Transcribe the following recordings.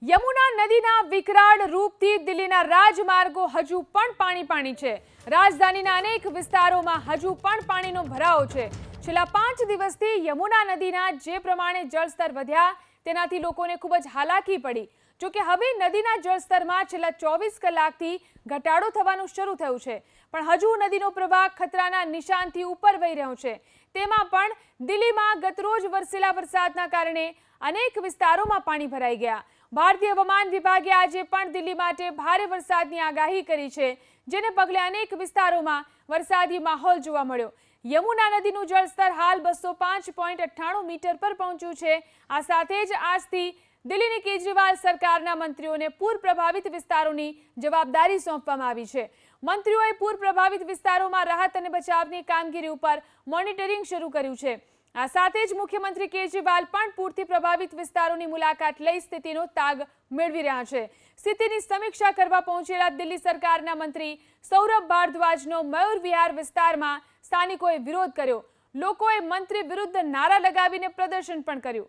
યમુના નદીના વિકરાળ રૂપથી દિલ્હીના રાજમાર્ગો હજુ પણ પાણી છે। રાજધાનીના અનેક વિસ્તારોમાં હજુ પણ પાણીનો ભરાવો છે। છેલ્લા 5 દિવસથી યમુના નદીના જે પ્રમાણે જળસ્તર વધ્યા તેનાથી લોકોને ખૂબ જ હાલાકી પડી। જો કે હવે નદીના જળસ્તરમાં છેલ્લા 24 કલાકથી ઘટાડો થવાનું શરૂ થયું છે, પણ હજુ નદીનો પ્રવાહ ખતરાના નિશાનથી ઉપર વહી રહ્યો છે। તેમાં પણ દિલ્હીમાં ગતરોજ વરસેલા વરસાદના કારણે અનેક વિસ્તારોમાં પાણી ભરાઈ ગયા। ભારતીય હવામાન વિભાગે આજે પણ દિલ્હી માટે ભારે વરસાદની આગાહી કરી છે, જેને પગલે અનેક વિસ્તારોમાં વરસાદી માહોલ જોવા મળ્યો। યમુના નદીનું જળસ્તર હાલ 205.98 મીટર પર પહોંચ્યું છે। આ સાથે જ આજથી દિલ્હીની કેજરીવાલ સરકારના મંત્રીઓને પૂર પ્રભાવિત વિસ્તારોની જવાબદારી સોંપવામાં આવી છે। મંત્રીઓએ પૂર પ્રભાવિત વિસ્તારોમાં રાહત અને બચાવની કામગીરી ઉપર મોનિટરિંગ શરૂ કર્યું છે। આ સાથે જ મુખ્યમંત્રી કેજરીવાલ પણ પૂરથી પ્રભાવિત વિસ્તારોની મુલાકાત લઈ સ્થિતિનો તાગ મેળવી રહ્યા છે। સ્થિતિની સમીક્ષા કરવા પહોંચેલા દિલ્હી સરકારના મંત્રી સૌરભ ભારદ્વાજનો મયુર વિહાર વિસ્તારમાં સ્થાનિકોએ વિરોધ કર્યો। લોકોએ મંત્રી વિરુદ્ધ નારા લગાવીને પ્રદર્શન પણ કર્યું।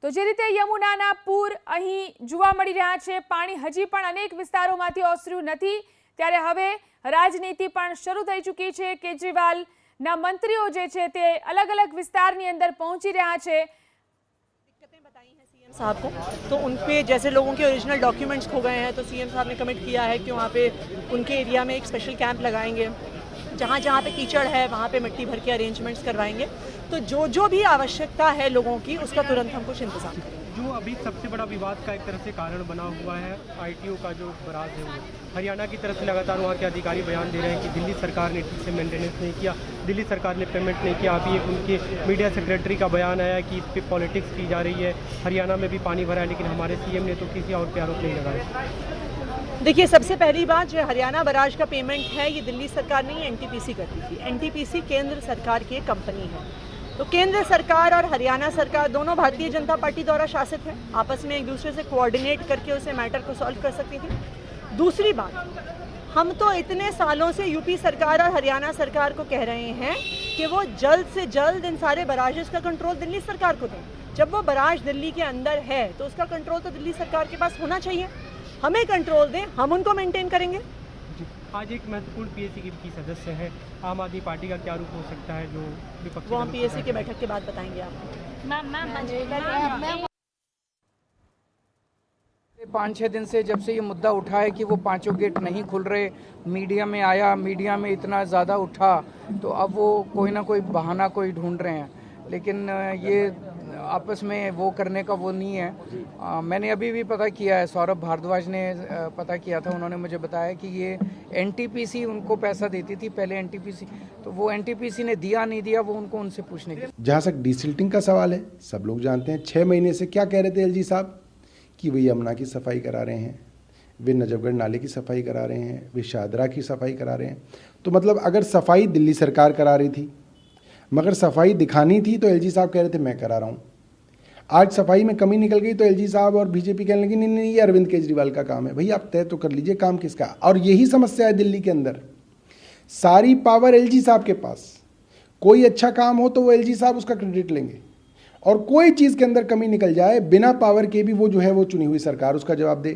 તો જે રીતે યમુનાના પૂર અહીં જોવા મળી રહ્યા છે, પાણી હજી પણ અનેક વિસ્તારોમાંથી ઓસર્યું નથી, ત્યારે હવે રાજનીતિ પણ શરૂ થઈ ચૂકી છે। કેજરીવાલ ना मंत्रियों जे छे ते अलग अलग विस्तार अंदर पहुंची रहा है। दिक्कतें बताई हैं सीएम साहब को, तो उन पे जैसे लोगों के ओरिजिनल डॉक्यूमेंट्स खो गए हैं, तो सीएम साहब ने कमिट किया है कि वहाँ पे उनके एरिया में एक स्पेशल कैंप लगाएंगे। जहाँ जहाँ पे कीचड़ है वहाँ पे मिट्टी भर के अरेंजमेंट्स करवाएंगे। तो जो भी आवश्यकता है लोगों की, उसका तुरंत हम कुछ इंतजाम करेंगे। जो अभी सबसे बड़ा विवाद का एक तरह से कारण बना हुआ है आईटीओ का जो बराज है, वो हरियाणा की तरफ से लगातार वहाँ के अधिकारी बयान दे रहे हैं कि दिल्ली सरकार ने ठीक से मेंटेनेंस नहीं किया, दिल्ली सरकार ने पेमेंट नहीं किया। अभी एक उनके मीडिया सेक्रेटरी का बयान आया कि इस पर पॉलिटिक्स की जा रही है। हरियाणा में भी पानी भरा है, लेकिन हमारे सीएम ने तो किसी और पे आरोप नहीं लगाया। देखिए, सबसे पहली बात, जो हरियाणा बराज का पेमेंट है ये दिल्ली सरकार नहीं, एनटीपीसी करती थी। एनटीपीसी केंद्र सरकार की एक कंपनी है, तो केंद्र सरकार और हरियाणा सरकार दोनों भारतीय जनता पार्टी द्वारा शासित है, आपस में एक दूसरे से कोऑर्डिनेट करके उसे मैटर को सॉल्व कर सकती थी। दूसरी बात, हम तो इतने सालों से यूपी सरकार और हरियाणा सरकार को कह रहे हैं कि वो जल्द से जल्द इन सारे बराजेस का कंट्रोल दिल्ली सरकार को दें। जब वो बराज दिल्ली के अंदर है तो उसका कंट्रोल तो दिल्ली सरकार के पास होना चाहिए। हमें कंट्रोल दें, हम उनको मेंटेन करेंगे। आज एक महत्वपूर्ण पीएसी की सदस्य है, आम आदमी पार्टी का क्या रूप हो सकता है जो विपक्षी? वो हम पीएसी की बैठक के बाद बताएंगे आपको। 5-6 दिन से जब से ये मुद्दा उठा है कि वो पांचों गेट नहीं खुल रहे, मीडिया में आया, मीडिया में इतना ज़्यादा उठा, तो अब वो कोई ना कोई बहाना कोई ढूंढ रहे हैं, लेकिन ये आपस में वो करने का वो नहीं है। मैंने अभी भी पता किया है, सौरभ भारद्वाज ने पता किया था, उन्होंने मुझे बताया कि ये एनटीपीसी उनको पैसा देती थी पहले, एनटीपीसी, तो वो एनटीपीसी ने दिया नहीं दिया वो उनको उनसे पूछने की। जहाँ तक डिसिल्टिंग का सवाल है, सब लोग जानते हैं 6 महीने से क्या कह रहे थे एलजी साहब कि वे यमुना की सफाई करा रहे हैं, वे नजफगढ़ नाले की सफाई करा रहे हैं, वे शाहदरा की सफाई करा रहे हैं। तो मतलब अगर सफाई दिल्ली सरकार करा रही थी, मगर सफाई दिखानी थी तो एलजी साहब कह रहे थे मैं करा रहा हूँ। आज सफाई में कमी निकल गई तो एलजी साहब और बीजेपी कहने लगी नहीं नहीं, ये अरविंद केजरीवाल का काम है। भाई आप तय तो कर लीजिए काम किसका। और यही समस्या है दिल्ली के अंदर, सारी पावर एलजी साहब के पास। कोई अच्छा काम हो तो वो एलजी साहब उसका क्रेडिट लेंगे, और कोई चीज़ के अंदर कमी निकल जाए बिना पावर के भी वो जो है वो चुनी हुई सरकार उसका जवाब दे।